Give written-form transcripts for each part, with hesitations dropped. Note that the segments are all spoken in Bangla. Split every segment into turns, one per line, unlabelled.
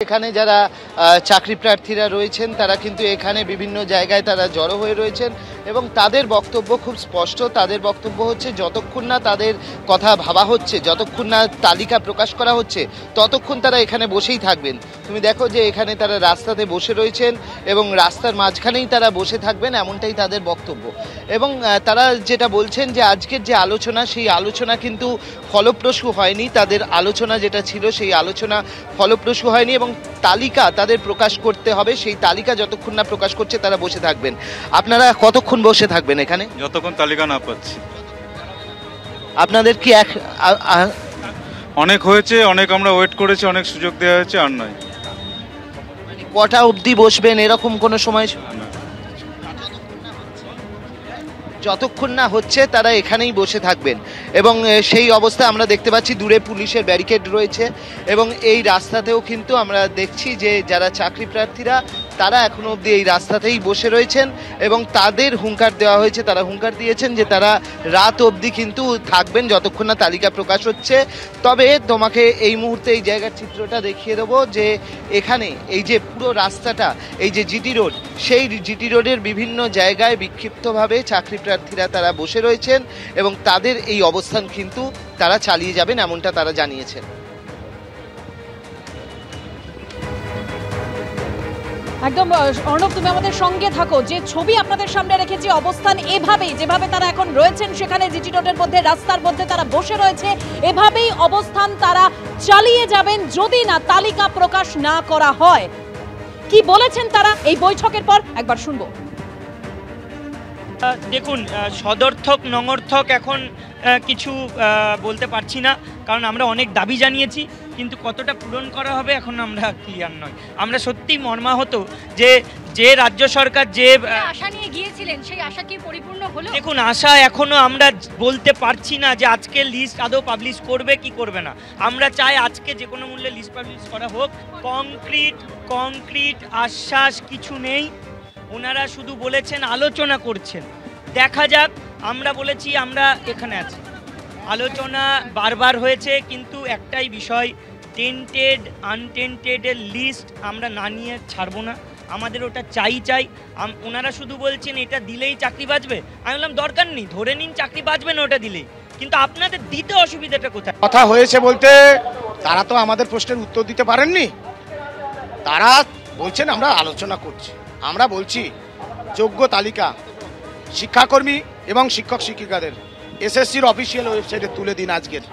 এখানে যারা চাকরি প্রার্থীরা রয়েছেন তারা কিন্তু এখানে বিভিন্ন জায়গায় তারা জড়ো হয়ে রয়েছেন এবং তাদের বক্তব্য খুব স্পষ্ট। তাদের বক্তব্য হচ্ছে যতক্ষণ না তাদের কথা ভাবা হচ্ছে, যতক্ষণ না তালিকা প্রকাশ করা হচ্ছে, ততক্ষণ তারা এখানে বসেই থাকবেন। তুমি দেখো যে এখানে তারা রাস্তাতে বসে রয়েছেন এবং রাস্তার মাঝখানেই তারা বসে থাকবেন, এমনটাই তাদের বক্তব্য। এবং তারা যেটা বলছেন যে আজকের যে আলোচনা, সেই আলোচনা কিন্তু ফলপ্রসূ হয়নি। তাদের আলোচনা যেটা ছিল সেই আলোচনা ফলপ্রসূ হয়নি এবং তালিকা তাদের প্রকাশ করতে হবে। সেই তালিকা যতক্ষণ না প্রকাশ করছে তারা বসে থাকবেন। আপনারা কতক্ষণ বসে থাকবেন এখানে?
যতক্ষণ তালিকা না পাচ্ছি।
আপনাদের কি
অনেক হয়েছে, অনেক আমরা ওয়েট করেছি, অনেক সুযোগ দেওয়া হয়েছে, আর নয়।
কটা অবধি বসবেন এরকম কোনো সময়? যতক্ষণ না হচ্ছে তারা এখানেই বসে থাকবেন এবং সেই অবস্থায় আমরা দেখতে পাচ্ছি দূরে পুলিশের ব্যারিকেড রয়েছে এবং এই রাস্তাতেও কিন্তু আমরা দেখছি যে যারা চাকরি প্রার্থীরা তারা এখনো অবধি এই রাস্তাতেই বসে রয়েছেন এবং তাদের হুঙ্কার দেওয়া হয়েছে, তারা হুঙ্কার দিয়েছেন যে তারা রাত অবধি কিন্তু থাকবেন যতক্ষণ না তালিকা প্রকাশ হচ্ছে। তবে তোমাকে এই মুহূর্তে এই জায়গার চিত্রটা দেখিয়ে দেবো যে এখানে এই যে পুরো রাস্তাটা, এই যে জিটি রোড, সেই জিটি রোডের বিভিন্ন জায়গায় বিক্ষিপ্তভাবে চাকরি প্রার্থীরা তারা বসে রয়েছেন এবং তাদের এই অবস্থান কিন্তু তারা চালিয়ে যাবেন, এমনটা তারা জানিয়েছেন।
একদম অর্ণব, তুমি আমাদের সঙ্গে থাকো। যে ছবি আপনাদের সামনে রেখেছি, অবস্থান এভাবেই, যেভাবে তারা এখন রয়েছেন সেখানে জিটি রোডের মধ্যে, রাস্তার মধ্যে তারা বসে রয়েছে, এভাবেই অবস্থান তারা চালিয়ে যাবেন যদি না তালিকা প্রকাশ না করা হয়। কি বলেছেন তারা এই বৈঠকের পর একবার শুনবো।
দেখুন, সদর্থক নঙর্থক এখন কিছু বলতে পারছি না, কারণ আমরা অনেক দাবি জানিয়েছি, কিন্তু কতটা পূরণ করা হবে এখন আমরা ক্লিয়ার নয়। আমরা সত্যিই মর্মাহত যে রাজ্য সরকার যে
আশা নিয়ে গিয়েছিলেন সেই আশা কি পরিপূর্ণ হলো?
দেখুন, আশা এখনো আমরা বলতে পারছি না যে আজকে লিস্ট আদৌ পাবলিশ করবে কি করবে না। আমরা চাই আজকে যে কোনো মূল্যে লিস্ট পাবলিশ করা হোক। কংক্রিট আশ্বাস কিছু নেই। ওনারা শুধু বলেছেন আলোচনা করছেন, দেখা যাক। আমরা বলেছি আমরা এখানে আছি, আলোচনা বারবার হয়েছে, কিন্তু একটাই বিষয়, টেন্টেড আনটেন্টেডের লিস্ট আমরা না নিয়ে ছাড়বো না। আমাদের ওটা চাই। ওনারা শুধু বলছেন এটা দিলেই চাকরি বাঁচবে। আমি বললাম দরকার নেই, ধরে নিন চাকরি বাঁচবে না ওটা দিলেই, কিন্তু আপনাদের দিতে অসুবিধাটা কোথায়?
কথা হয়েছে বলতে তারা তো আমাদের প্রশ্নের উত্তর দিতে পারেননি। তারা বলছেন আমরা আলোচনা করছি। আমরা বলছি যোগ্য তালিকা শিক্ষাকর্মী এবং শিক্ষক শিক্ষিকাদের এসএসসির অফিসিয়াল ওয়েবসাইটে তুলে দিন আজকের।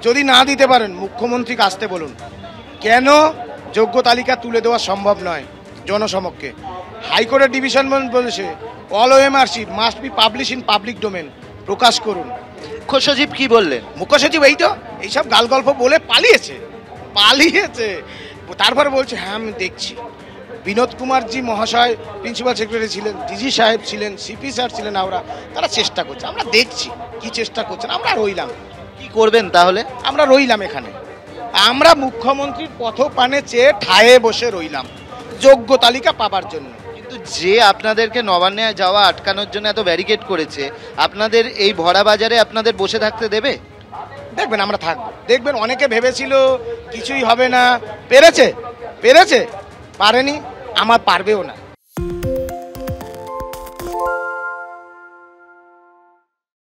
যদি না দিতে পারেন মুখ্যমন্ত্রীকে আসতে বলুন। কেন যোগ্য তালিকা তুলে দেওয়া সম্ভব নয় জনসমক্ষে? হাইকোর্টের ডিভিশন বেঞ্চ বলেছে all OMRC must be publish in public domain. প্রকাশ করুন।
মুখ্য সচিব কি বললেন?
মুখ্য সচিব এই তো এইসব গাল গল্প বলে পালিয়েছে। তারপরে বলছে হ্যাঁ আমি দেখছি। বিনোদ কুমারজি মহাশয় প্রিন্সিপাল সেক্রেটারি ছিলেন, ডিজি সাহেব ছিলেন, সিপি স্যার ছিলেন, তারা চেষ্টা করছে। আমরা দেখছি কি চেষ্টা করছেন। আমরা রইলাম।
কি করবেন তাহলে?
আমরা রইলাম এখানে। আমরা মুখ্যমন্ত্রীর পথপানে চেয়ে ঠায়ে বসে রইলাম যোগ্য তালিকা পাবার জন্য।
কিন্তু যে আপনাদেরকে নবান্নে যাওয়া আটকানোর জন্য এত ব্যারিকেড করেছে, আপনাদের এই ভরা বাজারে আপনাদের বসে থাকতে দেবে?
দেখবেন আমরা থাকবো। দেখবেন অনেকে ভেবেছিল কিছুই হবে না, পেরেছে, পারেনি, আমার পারবেও না।